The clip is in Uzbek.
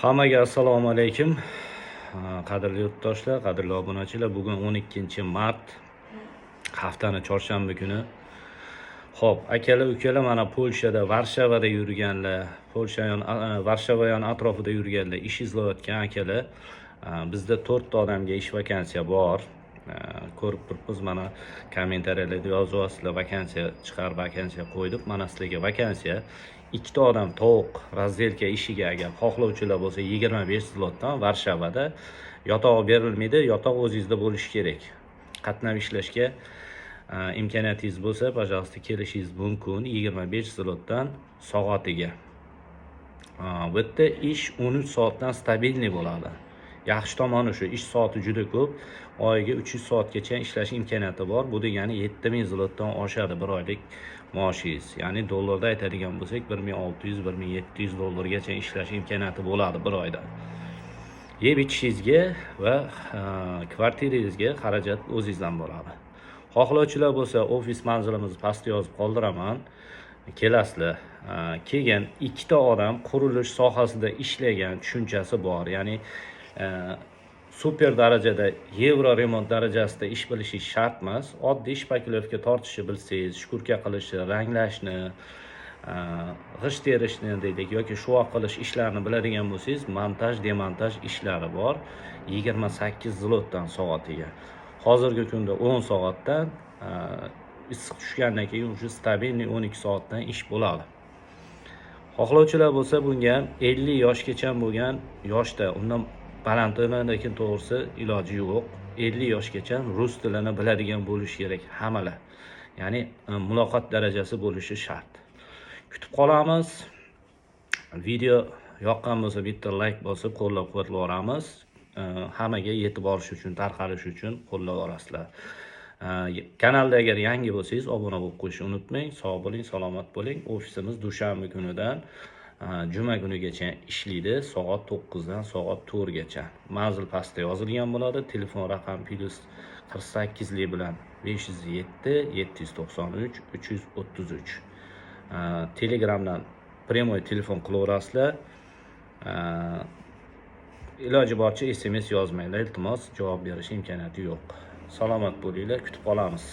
Hammaga assalomu alaykum. Qadrli yurtdoshlar, qadrli obunachilar, bugun 12-mart, haftani chorshanba kuni. Xo'p, akalar-ukalar, mana Polshada, Varshavada yurganlar, Varshava yon atrofida yurganlar, ish izlayotgan akalar, bizda 4 ta odamga ish vakansiya bor. Ko'rib turibmiz, mana kommentariyalarda yozyapsizlar, vakansiya qo'ydik. Mana sizlarga vakansiya. 2 ta odam tovuq razdelka ishiga agar xohlovchilar bo'lsa 25 zlotdan Varshavada yotoq berilmaydi, yotoq o'zingizda bo'lishi kerak. Qatnab ishlashga imkoniyatingiz bo'lsa, пожалуйста, kelishingiz mumkin 25 zlotdan soatiga. Bu yerda ish 13 soatdan stabilniy bo'ladi. Yaxshi tomoni shu, ish soati juda ko'p. Oyiga 300 soatgacha ishlash imkoniyati bor. Bu degani 7000 zlotdan oshadi bir oylik maoshingiz. Ya'ni dollarda aytadigan bo'lsak 1600-1700 dollargacha ishlash imkoniyati bo'ladi bir oyda. Yeb ichishingizga va kvartirangizga xarajat o'zingizdan bo'ladi. Xohlovchilar bo'lsa, ofis manzilimizni pastga yozib qoldiraman. Kelasizlar. Keyin 2 ta odam qurilish sohasida ishlagan tushunchasi bor. Ya'ni super darajada yevro remont darajasida ish bilishingiz shart emas. Oddiy shpakilovka tortishni bilsangiz, shkurka qilishni, ranglashni, g'isht terishni deylik yoki shuvoq qilish ishlarini biladigan bo'lsangiz, montaj, demontaj ishlari bor. 28 zlotdan soatiga. Hozirgi kunda 10 soatdan, issiq tushgandan keyin o'sha stabilniy 12 soatdan ish bo'ladi. Xohlovchilar bo'lsa, bunga 50 yoshgacha bo'lgan yoshda, undan balandini lekin to'g'risi iloji yo'q. 50 yoshgacha rus tilini biladigan bo'lishi kerak hammalar. Ya'ni muloqot darajasi bo'lishi shart. Kutib qolamiz. Video yoqqan bo'lsa bitta like bosib qo'llab-quvvatlaymiz. Hammaga yetib borish uchun, tarqalish uchun qo'llayverasizlar. Kanalda agar yangi bo'lsangiz, obuna bo'lib qo'yishni unutmang. Sog' bo'ling, salomat bo'ling. Ofisimiz dushanba kunidan juma kunigacha ishlaydi, soat 9 dan soat 4 gacha. Manzil pastda yozilgan bo'ladi. Telefon raqam +48 lik bilan 507 793 333. Telegramdan primoy telefon qilaverasizlar. Iloji boricha SMS yozmanglar, iltimos, javob berish imkoniyati yo'q. Salomat bo'linglar, kutib qolamiz.